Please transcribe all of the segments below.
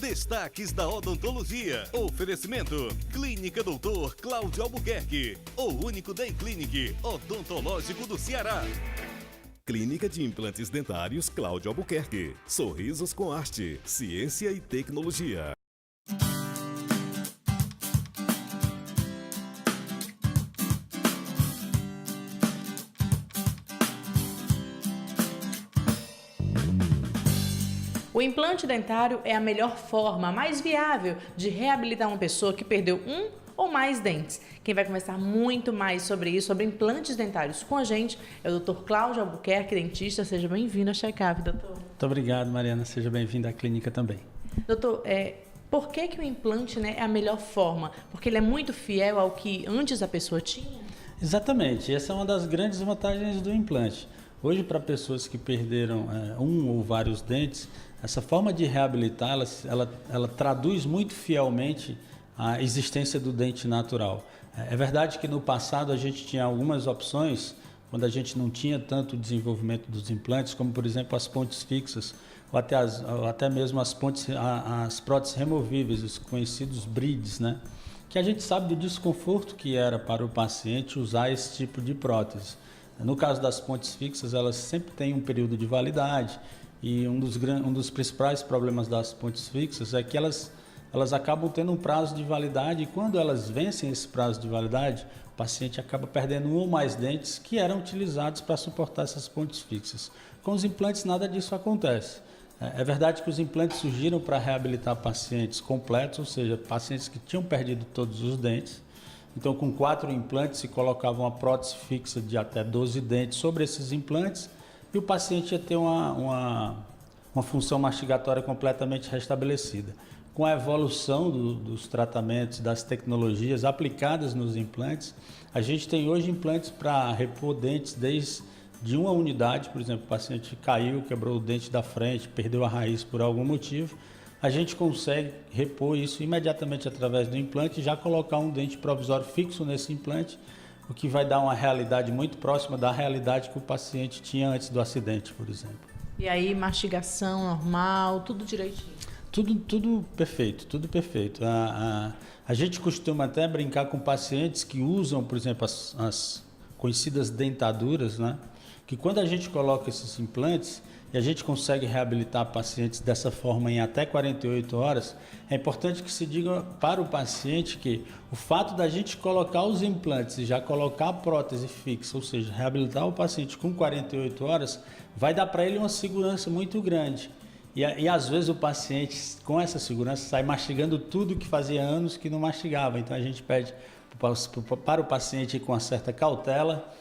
Destaques da odontologia. Oferecimento: Clínica Doutor Cláudio Albuquerque, o único Day Clinic odontológico do Ceará. Clínica de Implantes Dentários Cláudio Albuquerque. Sorrisos com arte, ciência e tecnologia. O implante dentário é a melhor forma, a mais viável de reabilitar uma pessoa que perdeu um ou mais dentes. Quem vai conversar muito mais sobre isso, sobre implantes dentários com a gente, é o Dr. Cláudio Albuquerque, dentista. Seja bem-vindo ao Check-up, doutor. Muito obrigado, Mariana. Seja bem-vindo à clínica também. Doutor, por que o implante, né, é a melhor forma? Porque ele é muito fiel ao que antes a pessoa tinha? Exatamente. Essa é uma das grandes vantagens do implante. Hoje, para pessoas que perderam um ou vários dentes, essa forma de reabilitar, ela traduz muito fielmente a existência do dente natural. É verdade que no passado a gente tinha algumas opções, quando a gente não tinha tanto desenvolvimento dos implantes, como por exemplo as pontes fixas, ou até mesmo as próteses removíveis, os conhecidos brids, né? Que a gente sabe do desconforto que era para o paciente usar esse tipo de prótese. No caso das pontes fixas, elas sempre têm um período de validade, e um dos principais problemas das pontes fixas é que elas acabam tendo um prazo de validade, e quando elas vencem esse prazo de validade, o paciente acaba perdendo um ou mais dentes que eram utilizados para suportar essas pontes fixas. Com os implantes nada disso acontece. É verdade que os implantes surgiram para reabilitar pacientes completos, ou seja, pacientes que tinham perdido todos os dentes. Então, com 4 implantes se colocava uma prótese fixa de até 12 dentes sobre esses implantes, e o paciente ia ter uma função mastigatória completamente restabelecida. Com a evolução dos tratamentos, das tecnologias aplicadas nos implantes, a gente tem hoje implantes para repor dentes desde uma unidade. Por exemplo, o paciente caiu, quebrou o dente da frente, perdeu a raiz por algum motivo, a gente consegue repor isso imediatamente através do implante e já colocar um dente provisório fixo nesse implante, o que vai dar uma realidade muito próxima da realidade que o paciente tinha antes do acidente, por exemplo. E aí, mastigação normal, tudo direitinho? Tudo perfeito, tudo perfeito. A gente costuma até brincar com pacientes que usam, por exemplo, as conhecidas dentaduras, né? Que quando a gente coloca esses implantes e a gente consegue reabilitar pacientes dessa forma em até 48 horas, é importante que se diga para o paciente que o fato da gente colocar os implantes e já colocar a prótese fixa, ou seja, reabilitar o paciente com 48 horas, vai dar para ele uma segurança muito grande. E às vezes o paciente, com essa segurança, sai mastigando tudo que fazia anos que não mastigava. Então a gente pede para o paciente ir com uma certa cautela,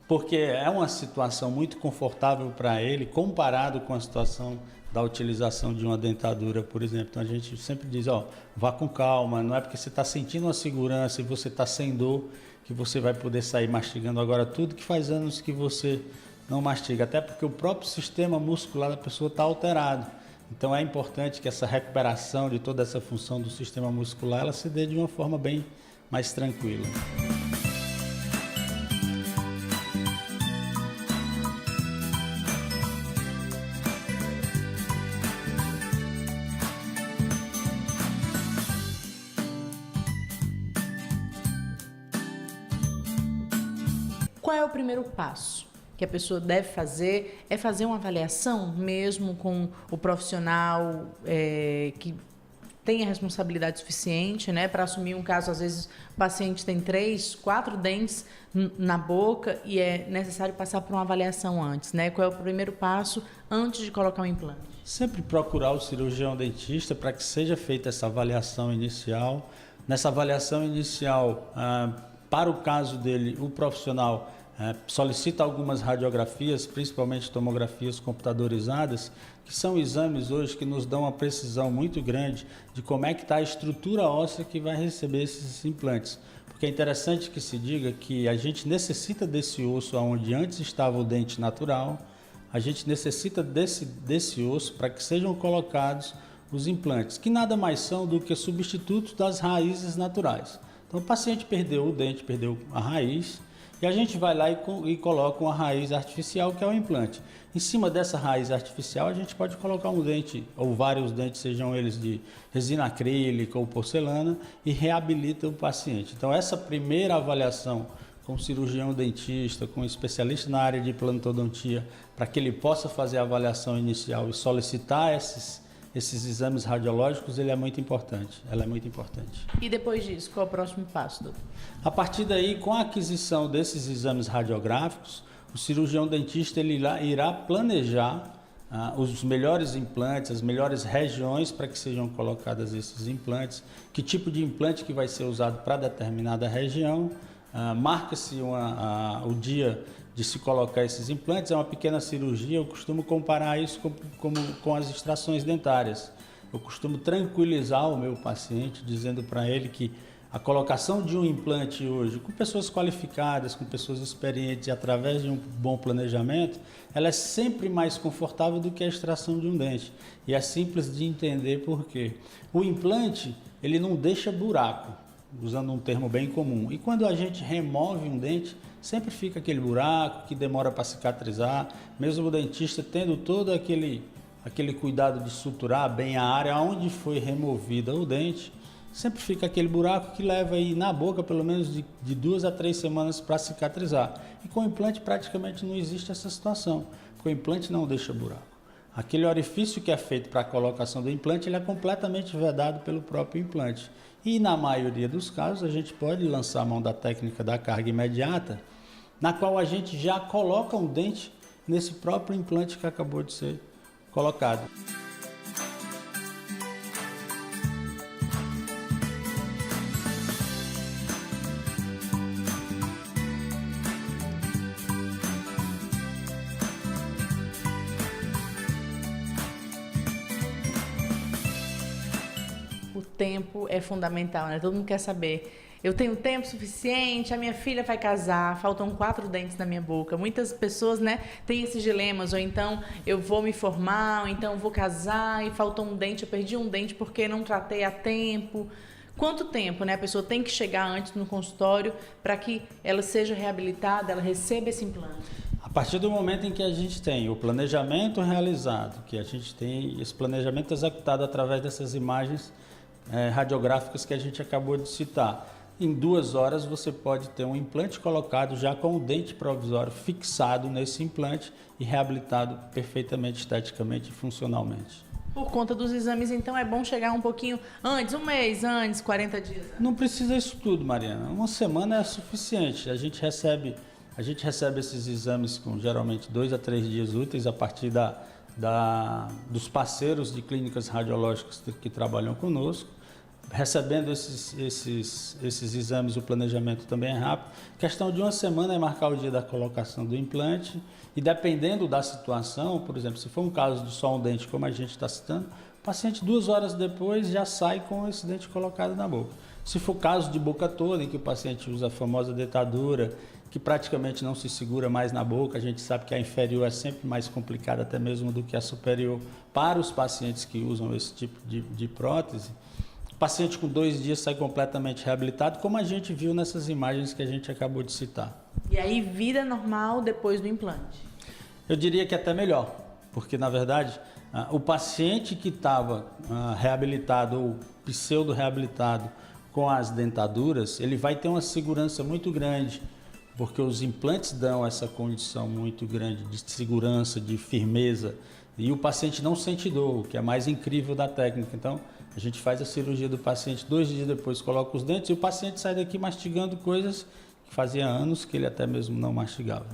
porque é uma situação muito confortável para ele, comparado com a situação da utilização de uma dentadura, por exemplo. Então a gente sempre diz, vá com calma, não é porque você está sentindo uma segurança e você está sem dor que você vai poder sair mastigando agora tudo que faz anos que você não mastiga, até porque o próprio sistema muscular da pessoa está alterado. Então é importante que essa recuperação de toda essa função do sistema muscular ela se dê de uma forma bem mais tranquila. Qual é o primeiro passo que a pessoa deve fazer? É fazer uma avaliação mesmo com o profissional que tem a responsabilidade suficiente, né, para assumir um caso. Às vezes o paciente tem 3, 4 dentes na boca e é necessário passar por uma avaliação antes, né? Qual é o primeiro passo antes de colocar um implante? Sempre procurar o cirurgião dentista para que seja feita essa avaliação inicial. Nessa avaliação inicial, para o caso dele, o profissional solicita algumas radiografias, principalmente tomografias computadorizadas, que são exames hoje que nos dão uma precisão muito grande de como é que está a estrutura óssea que vai receber esses implantes. Porque é interessante que se diga que a gente necessita desse osso onde antes estava o dente natural, a gente necessita desse osso para que sejam colocados os implantes, que nada mais são do que substitutos das raízes naturais. Então o paciente perdeu o dente, perdeu a raiz, E a gente vai lá e coloca uma raiz artificial, que é o implante. Em cima dessa raiz artificial, a gente pode colocar um dente, ou vários dentes, sejam eles de resina acrílica ou porcelana, e reabilita o paciente. Então, essa primeira avaliação com o cirurgião dentista, com um especialista na área de implantodontia, para que ele possa fazer a avaliação inicial e solicitar esses exames radiológicos, ela é muito importante. E depois disso, qual é o próximo passo, doutor? A partir daí, com a aquisição desses exames radiográficos, o cirurgião dentista ele irá planejar os melhores implantes, as melhores regiões para que sejam colocados esses implantes, que tipo de implante que vai ser usado para determinada região, marca-se o dia de se colocar esses implantes, é uma pequena cirurgia. Eu costumo comparar isso com as extrações dentárias. Eu costumo tranquilizar o meu paciente, dizendo para ele que a colocação de um implante hoje, com pessoas qualificadas, com pessoas experientes e através de um bom planejamento, ela é sempre mais confortável do que a extração de um dente. E é simples de entender por quê. O implante, ele não deixa buraco, usando um termo bem comum. E quando a gente remove um dente, sempre fica aquele buraco que demora para cicatrizar, mesmo o dentista tendo todo aquele cuidado de suturar bem a área onde foi removida o dente, sempre fica aquele buraco que leva aí na boca pelo menos de 2 a 3 semanas para cicatrizar. E com o implante praticamente não existe essa situação, porque o implante não deixa buraco. Aquele orifício que é feito para a colocação do implante, ele é completamente vedado pelo próprio implante. E na maioria dos casos a gente pode lançar a mão da técnica da carga imediata, na qual a gente já coloca um dente nesse próprio implante que acabou de ser colocado. O tempo é fundamental, né? Todo mundo quer saber. Eu tenho tempo suficiente, a minha filha vai casar, faltam 4 dentes na minha boca. Muitas pessoas, né, têm esses dilemas, ou então eu vou me formar, ou então eu vou casar e faltou um dente, eu perdi um dente porque não tratei a tempo. Quanto tempo, né, a pessoa tem que chegar antes no consultório para que ela seja reabilitada, ela receba esse implante? A partir do momento em que a gente tem o planejamento realizado, que a gente tem esse planejamento executado através dessas imagens radiográficas que a gente acabou de citar, em 2 horas você pode ter um implante colocado já com o dente provisório fixado nesse implante e reabilitado perfeitamente, esteticamente e funcionalmente. Por conta dos exames, então, é bom chegar um pouquinho antes, 1 mês antes, 40 dias? Não precisa isso tudo, Mariana. 1 semana é suficiente. A gente recebe esses exames com geralmente 2 a 3 dias úteis a partir dos parceiros de clínicas radiológicas que trabalham conosco. Recebendo esses exames, o planejamento também é rápido. Questão de 1 semana é marcar o dia da colocação do implante e dependendo da situação, por exemplo, se for um caso de só um dente, como a gente está citando, o paciente 2 horas depois já sai com esse dente colocado na boca. Se for caso de boca toda, em que o paciente usa a famosa dentadura, que praticamente não se segura mais na boca, a gente sabe que a inferior é sempre mais complicada até mesmo do que a superior para os pacientes que usam esse tipo de prótese. O paciente com 2 dias sai completamente reabilitado, como a gente viu nessas imagens que a gente acabou de citar. E aí, vida normal depois do implante? Eu diria que até melhor, porque na verdade o paciente que estava reabilitado ou pseudo-reabilitado com as dentaduras, ele vai ter uma segurança muito grande, porque os implantes dão essa condição muito grande de segurança, de firmeza, e o paciente não sente dor, o que é mais incrível da técnica. Então, a gente faz a cirurgia do paciente, 2 dias depois coloca os dentes e o paciente sai daqui mastigando coisas que fazia anos que ele até mesmo não mastigava.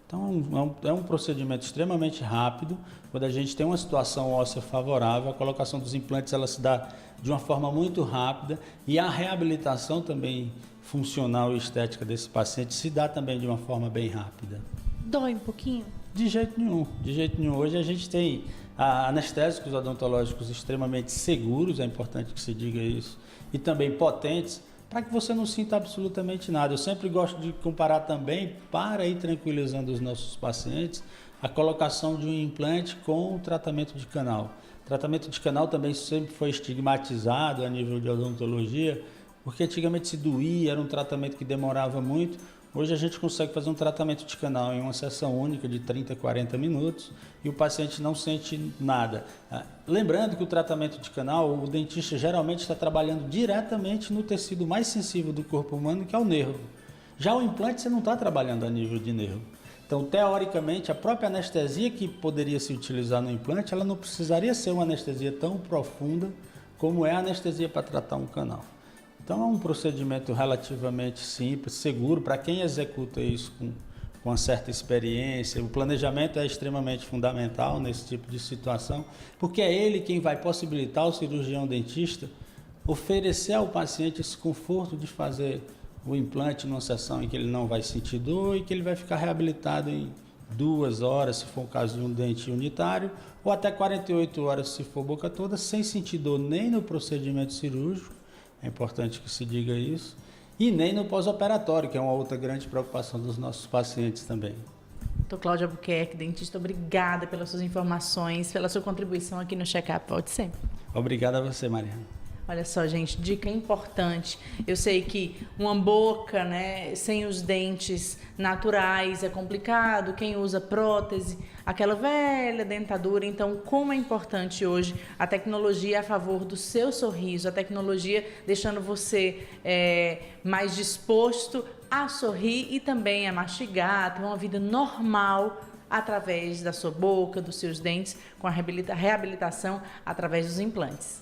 Então é um procedimento extremamente rápido. Quando a gente tem uma situação óssea favorável, a colocação dos implantes ela se dá de uma forma muito rápida e a reabilitação também funcional e estética desse paciente se dá também de uma forma bem rápida. Dói um pouquinho? De jeito nenhum, de jeito nenhum. Hoje a gente tem anestésicos odontológicos extremamente seguros, é importante que se diga isso, e também potentes, para que você não sinta absolutamente nada. Eu sempre gosto de comparar também, para ir tranquilizando os nossos pacientes, a colocação de um implante com o tratamento de canal. O tratamento de canal também sempre foi estigmatizado a nível de odontologia, porque antigamente se doía, era um tratamento que demorava muito. Hoje a gente consegue fazer um tratamento de canal em uma sessão única de 30 a 40 minutos e o paciente não sente nada. Lembrando que o tratamento de canal, o dentista geralmente está trabalhando diretamente no tecido mais sensível do corpo humano, que é o nervo. Já o implante você não está trabalhando a nível de nervo. Então, teoricamente, a própria anestesia que poderia se utilizar no implante, ela não precisaria ser uma anestesia tão profunda como é a anestesia para tratar um canal. Então é um procedimento relativamente simples, seguro, para quem executa isso com uma certa experiência. O planejamento é extremamente fundamental nesse tipo de situação, porque é ele quem vai possibilitar ao cirurgião dentista oferecer ao paciente esse conforto de fazer o implante numa sessão em que ele não vai sentir dor e que ele vai ficar reabilitado em 2 horas, se for o caso de um dente unitário, ou até 48 horas, se for boca toda, sem sentir dor nem no procedimento cirúrgico. É importante que se diga isso. E nem no pós-operatório, que é uma outra grande preocupação dos nossos pacientes também. Doutor Cláudio Albuquerque, dentista, obrigada pelas suas informações, pela sua contribuição aqui no Check-up. Pode ser. Obrigado a você, Mariana. Olha só, gente, dica importante. Eu sei que uma boca, né, sem os dentes naturais é complicado. Quem usa prótese, aquela velha dentadura. Então, como é importante hoje a tecnologia a favor do seu sorriso, a tecnologia deixando você mais disposto a sorrir e também a mastigar, ter uma vida normal através da sua boca, dos seus dentes, com a reabilitação através dos implantes.